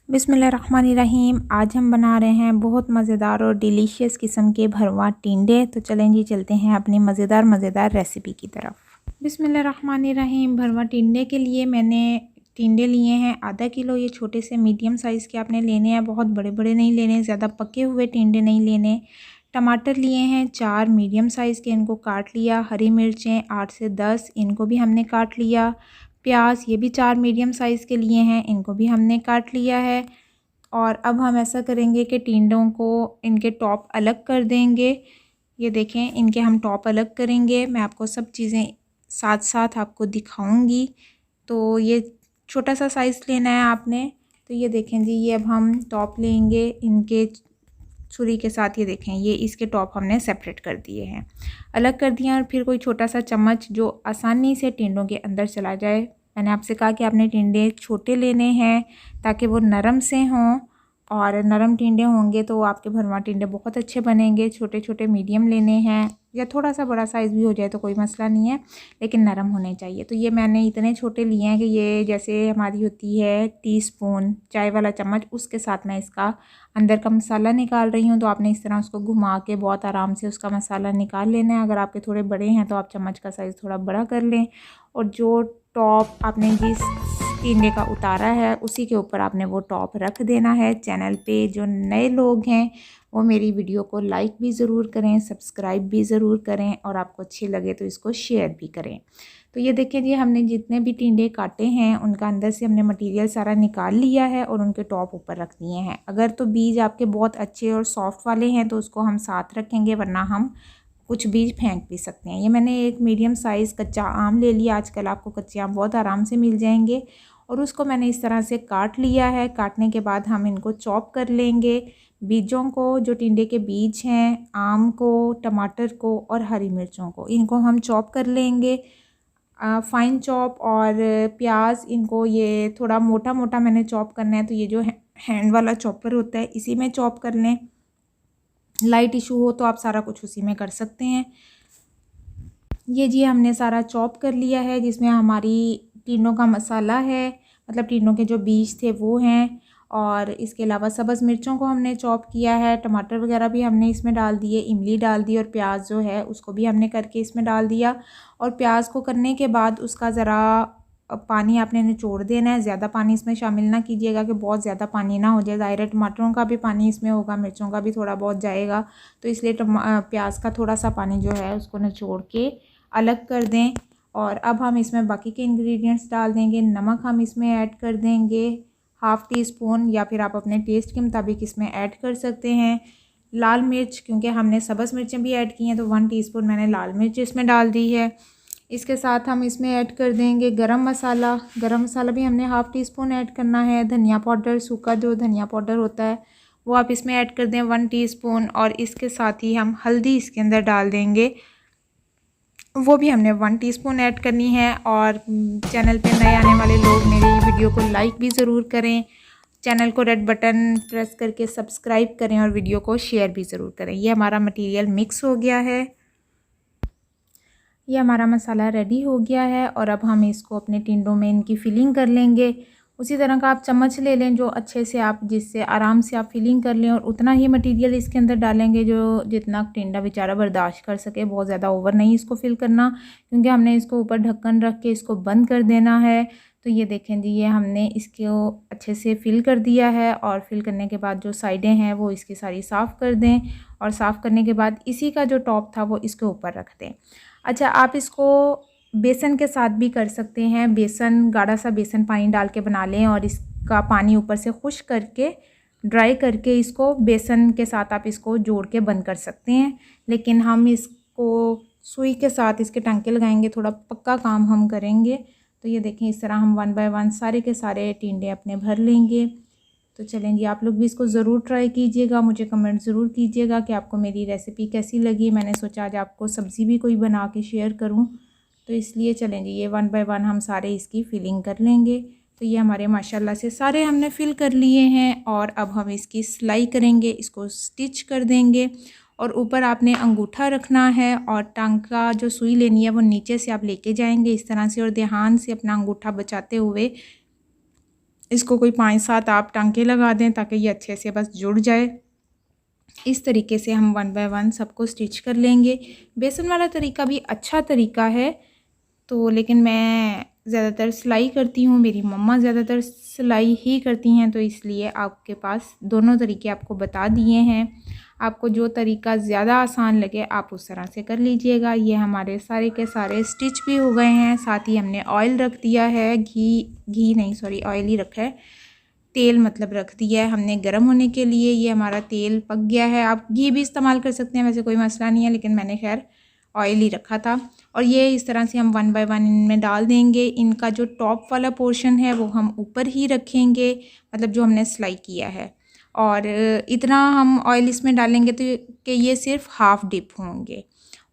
बिस्मिल्लाहिर्रहमानिर्रहीम। आज हम बना रहे हैं बहुत मज़ेदार और डिलीशियस किस्म के भरवा टिंडे। तो चलें जी, चलते हैं अपनी मज़ेदार रेसिपी की तरफ। बिस्मिल्लाहिर्रहमानिर्रहीम। भरवा टिंडे के लिए मैंने टिंडे लिए हैं आधा किलो। ये छोटे से मीडियम साइज़ के आपने लेने हैं, बहुत बड़े बड़े नहीं लेने, ज़्यादा पके हुए टिंडे नहीं लेने। टमाटर लिए हैं 4 मीडियम साइज़ के, इनको काट लिया। हरी मिर्चें 8 से 10, इनको भी हमने काट लिया। प्याज ये भी 4 मीडियम साइज़ के लिए हैं, इनको भी हमने काट लिया है। और अब हम ऐसा करेंगे कि टिंडों को इनके टॉप अलग कर देंगे। ये देखें, इनके हम टॉप अलग करेंगे। मैं आपको सब चीज़ें साथ साथ आपको दिखाऊंगी। तो ये छोटा सा साइज़ लेना है आपने। तो ये देखें जी, ये अब हम टॉप लेंगे इनके छुरी के साथ। ये देखें, ये इसके टॉप हमने सेपरेट कर दिए हैं, अलग कर दिया। और फिर कोई छोटा सा चम्मच जो आसानी से टिंडों के अंदर चला जाए। मैंने आपसे कहा कि आपने टिंडे छोटे लेने हैं ताकि वो नरम से हों, और नरम टिंडे होंगे तो आपके भरवा टिंडे बहुत अच्छे बनेंगे। छोटे छोटे मीडियम लेने हैं, या थोड़ा सा बड़ा साइज़ भी हो जाए तो कोई मसला नहीं है, लेकिन नरम होने चाहिए। तो ये मैंने इतने छोटे लिए हैं कि ये जैसे हमारी होती है टीस्पून चाय वाला चम्मच, उसके साथ मैं इसका अंदर का मसाला निकाल रही हूँ। तो आपने इस तरह उसको घुमा के बहुत आराम से उसका मसाला निकाल लेना है। अगर आपके थोड़े बड़े हैं तो आप चम्मच का साइज़ थोड़ा बड़ा कर लें। और जो टॉप आपने जिस टिंडे का उतारा है उसी के ऊपर आपने वो टॉप रख देना है। चैनल पे जो नए लोग हैं वो मेरी वीडियो को लाइक भी ज़रूर करें, सब्सक्राइब भी ज़रूर करें, और आपको अच्छी लगे तो इसको शेयर भी करें। तो ये देखें जी, हमने जितने भी टिंडे काटे हैं उनका अंदर से हमने मटेरियल सारा निकाल लिया है और उनके टॉप ऊपर रख दिए हैं। अगर तो बीज आपके बहुत अच्छे और सॉफ्ट वाले हैं तो उसको हम साथ रखेंगे, वरना हम कुछ बीज फेंक भी सकते हैं। ये मैंने एक मीडियम साइज़ कच्चा आम ले लिया। आजकल आपको कच्चे आम बहुत आराम से मिल जाएंगे, और उसको मैंने इस तरह से काट लिया है। काटने के बाद हम इनको चॉप कर लेंगे। बीजों को, जो टिंडे के बीज हैं, आम को, टमाटर को और हरी मिर्चों को, इनको हम चॉप कर लेंगे फ़ाइन चॉप। और प्याज, इनको ये थोड़ा मोटा मोटा मैंने चॉप करना है। तो ये जो हैंड वाला चॉपर होता है इसी में चॉप कर लें। लाइट इशू हो तो आप सारा कुछ उसी में कर सकते हैं। ये जी हमने सारा चॉप कर लिया है, जिसमें हमारी टिंडों का मसाला है, मतलब टिंडों के जो बीज थे वो हैं। और इसके अलावा सब्ज़ मिर्चों को हमने चॉप किया है, टमाटर वगैरह भी हमने इसमें डाल दिए, इमली डाल दी, और प्याज जो है उसको भी हमने करके इसमें डाल दिया। और प्याज को करने के बाद उसका ज़रा पानी आपने निचोड़ देना है। ज़्यादा पानी इसमें शामिल ना कीजिएगा कि बहुत ज़्यादा पानी ना हो जाए। ज़ाहिर है टमाटरों का भी पानी इसमें होगा, मिर्चों का भी थोड़ा बहुत जाएगा, तो इसलिए प्याज का थोड़ा सा पानी जो है उसको निचोड़ के अलग कर दें। और अब हम इसमें बाकी के इंग्रेडिएंट्स डाल देंगे। नमक हम इसमें ऐड कर देंगे हाफ़ टी स्पून, या फिर आप अपने टेस्ट के मुताबिक इसमें ऐड कर सकते हैं। लाल मिर्च, क्योंकि हमने सब्ज़ मिर्चें भी ऐड की हैं, तो 1 टीस्पून मैंने लाल मिर्च इसमें डाल दी है। इसके साथ हम इसमें ऐड कर देंगे गरम मसाला। गरम मसाला भी हमने हाफ़ टी स्पून ऐड करना है। धनिया पाउडर, सूखा जो धनिया पाउडर होता है वो आप इसमें ऐड कर दें 1 टीस्पून। और इसके साथ ही हम हल्दी इसके अंदर डाल देंगे, वो भी हमने 1 टीस्पून ऐड करनी है। और चैनल पे नए आने वाले लोग मेरी वीडियो को लाइक भी ज़रूर करें, चैनल को रेड बटन प्रेस करके सब्सक्राइब करें, और वीडियो को शेयर भी ज़रूर करें। ये हमारा मटेरियल मिक्स हो गया है, ये हमारा मसाला रेडी हो गया है। और अब हम इसको अपने टिंडों में इनकी फिलिंग कर लेंगे। उसी तरह का आप चम्मच ले लें जो अच्छे से आप, जिससे आराम से आप फिलिंग कर लें, और उतना ही मटेरियल इसके अंदर डालेंगे जो जितना टिंडा बेचारा बर्दाश्त कर सके। बहुत ज़्यादा ओवर नहीं इसको फिल करना, क्योंकि हमने इसको ऊपर ढक्कन रख के इसको बंद कर देना है। तो ये देखें जी, ये हमने इसको अच्छे से फिल कर दिया है। और फिल करने के बाद जो साइडें हैं वो इसकी सारी साफ़ कर दें, और साफ़ करने के बाद इसी का जो टॉप था वो इसके ऊपर रख दें। अच्छा, आप इसको बेसन के साथ भी कर सकते हैं। बेसन, गाढ़ा सा बेसन पानी डाल के बना लें, और इसका पानी ऊपर से खुश्क करके ड्राई करके इसको बेसन के साथ आप इसको जोड़ के बंद कर सकते हैं। लेकिन हम इसको सुई के साथ इसके टांके लगाएंगे, थोड़ा पक्का काम हम करेंगे। तो ये देखें, इस तरह हम 1 बाय 1 सारे के सारे टिंडे अपने भर लेंगे। तो चलें जी, आप लोग भी इसको ज़रूर ट्राई कीजिएगा, मुझे कमेंट ज़रूर कीजिएगा कि आपको मेरी रेसिपी कैसी लगी। मैंने सोचा आज आपको सब्ज़ी भी कोई बना के शेयर करूं, तो इसलिए चलें जी, ये 1 बाय 1 हम सारे इसकी फिलिंग कर लेंगे। तो ये हमारे माशाल्लाह से सारे हमने फिल कर लिए हैं। और अब हम इसकी सिलाई करेंगे, इसको स्टिच कर देंगे। और ऊपर आपने अंगूठा रखना है, और टांका जो सुई लेनी है वो नीचे से आप लेके जाएंगे इस तरह से, और ध्यान से अपना अंगूठा बचाते हुए इसको कोई 5-7 आप टांके लगा दें ताकि ये अच्छे से बस जुड़ जाए। इस तरीके से हम 1 बाय 1 सबको स्टिच कर लेंगे। बेसन वाला तरीका भी अच्छा तरीका है, तो लेकिन मैं ज़्यादातर सिलाई करती हूँ, मेरी मम्मा ज़्यादातर सिलाई ही करती हैं, तो इसलिए आपके पास दोनों तरीके आपको बता दिए हैं। आपको जो तरीका ज़्यादा आसान लगे आप उस तरह से कर लीजिएगा। ये हमारे सारे के सारे स्टिच भी हो गए हैं। साथ ही हमने ऑयल रख दिया है, घी नहीं सॉरी ऑयल ही रखा है, तेल मतलब रख दिया है हमने गर्म होने के लिए। ये हमारा तेल पक गया है। आप घी भी इस्तेमाल कर सकते हैं, वैसे कोई मसला नहीं है, लेकिन मैंने खैर ऑयल ही रखा था। और ये इस तरह से हम 1 बाय 1 इनमें डाल देंगे। इनका जो टॉप वाला पोर्शन है वो हम ऊपर ही रखेंगे, मतलब जो हमने सिलाई किया है। और इतना हम ऑयल इसमें डालेंगे तो कि ये सिर्फ हाफ़ डिप होंगे।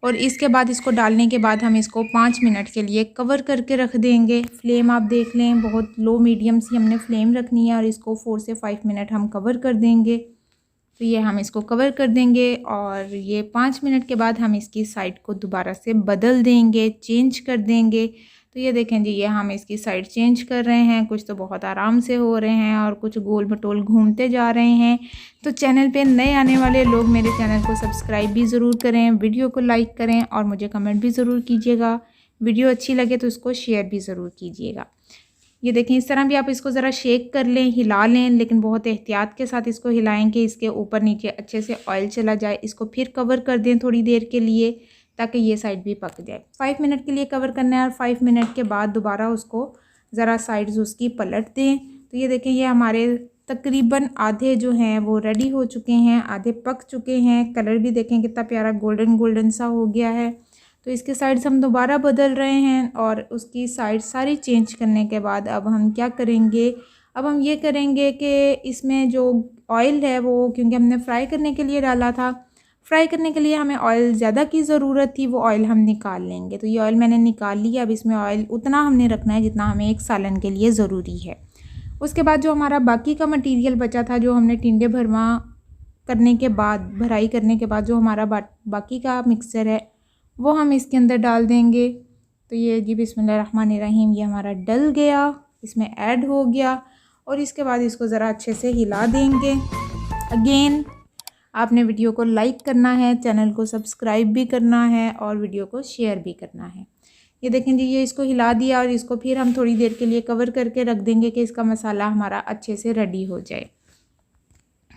और इसके बाद इसको डालने के बाद हम इसको 5 मिनट के लिए कवर करके रख देंगे। फ्लेम आप देख लें, बहुत लो मीडियम सी हमने फ्लेम रखनी है और इसको 4 से 5 मिनट हम कवर कर देंगे। तो ये हम इसको कवर कर देंगे और ये 5 मिनट के बाद हम इसकी साइड को दोबारा से बदल देंगे, चेंज कर देंगे। तो ये देखें जी, ये हम इसकी साइड चेंज कर रहे हैं। कुछ तो बहुत आराम से हो रहे हैं और कुछ गोल मटोल घूमते जा रहे हैं। तो चैनल पे नए आने वाले लोग मेरे चैनल को सब्सक्राइब भी ज़रूर करें, वीडियो को लाइक करें और मुझे कमेंट भी ज़रूर कीजिएगा। वीडियो अच्छी लगे तो इसको शेयर भी ज़रूर कीजिएगा। ये देखें, इस तरह भी आप इसको ज़रा शेक कर लें, हिला लें, लेकिन बहुत एहतियात के साथ इसको हिलाएं कि इसके ऊपर नीचे अच्छे से ऑयल चला जाए। इसको फिर कवर कर दें थोड़ी देर के लिए ताकि ये साइड भी पक जाए। 5 मिनट के लिए कवर करना है और 5 मिनट के बाद दोबारा उसको ज़रा साइड्स उसकी पलट दें। तो ये देखें, ये हमारे तकरीबन आधे जो हैं वो रेडी हो चुके हैं, आधे पक चुके हैं। कलर भी देखें कितना प्यारा गोल्डन गोल्डन सा हो गया है। तो इसके साइड्स हम दोबारा बदल रहे हैं और उसकी साइड सारी चेंज करने के बाद अब हम क्या करेंगे, अब हम ये करेंगे कि इसमें जो ऑयल है वो, क्योंकि हमने फ्राई करने के लिए डाला था, फ्राई करने के लिए हमें ऑयल ज़्यादा की ज़रूरत थी, वो ऑयल हम निकाल लेंगे। तो ये ऑयल मैंने निकाल लिया। अब इसमें ऑयल उतना हमने रखना है जितना हमें एक सालन के लिए ज़रूरी है। उसके बाद जो हमारा बाकी का मटीरियल बचा था, जो हमने टिंडे भरवा करने के बाद, भराई करने के बाद जो हमारा बाकी का मिक्सचर है वो हम इसके अंदर डाल देंगे। तो ये जी बिस्मिल्लाहिर्रहमानिर्रहीम, ये हमारा डल गया, इसमें ऐड हो गया। और इसके बाद इसको ज़रा अच्छे से हिला देंगे। अगेन आपने वीडियो को लाइक करना है, चैनल को सब्सक्राइब भी करना है और वीडियो को शेयर भी करना है। ये देखें जी, ये इसको हिला दिया और इसको फिर हम थोड़ी देर के लिए कवर करके रख देंगे कि इसका मसाला हमारा अच्छे से रेडी हो जाए।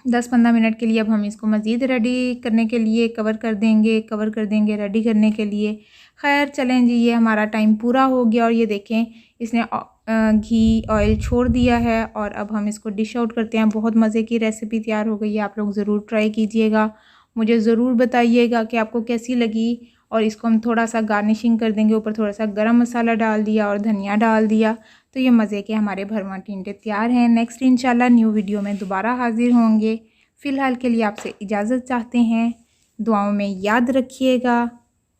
10-15 मिनट के लिए अब हम इसको मज़ीद रेडी करने के लिए कवर कर देंगे रेडी करने के लिए। खैर चलें जी, ये हमारा टाइम पूरा हो गया और ये देखें इसने घी ऑयल छोड़ दिया है। और अब हम इसको डिश आउट करते हैं। बहुत मज़े की रेसिपी तैयार हो गई है, आप लोग ज़रूर ट्राई कीजिएगा। मुझे ज़रूर बताइएगा कि आपको कैसी लगी। और इसको हम थोड़ा सा गार्निशिंग कर देंगे, ऊपर थोड़ा सा गरम मसाला डाल दिया और धनिया डाल दिया। तो ये मज़े के हमारे भरवा टिंडे तैयार हैं। नेक्स्ट इंशाल्लाह न्यू वीडियो में दोबारा हाजिर होंगे। फ़िलहाल के लिए आपसे इजाज़त चाहते हैं। दुआओं में याद रखिएगा।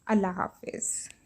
अल्लाह हाफ़िज़।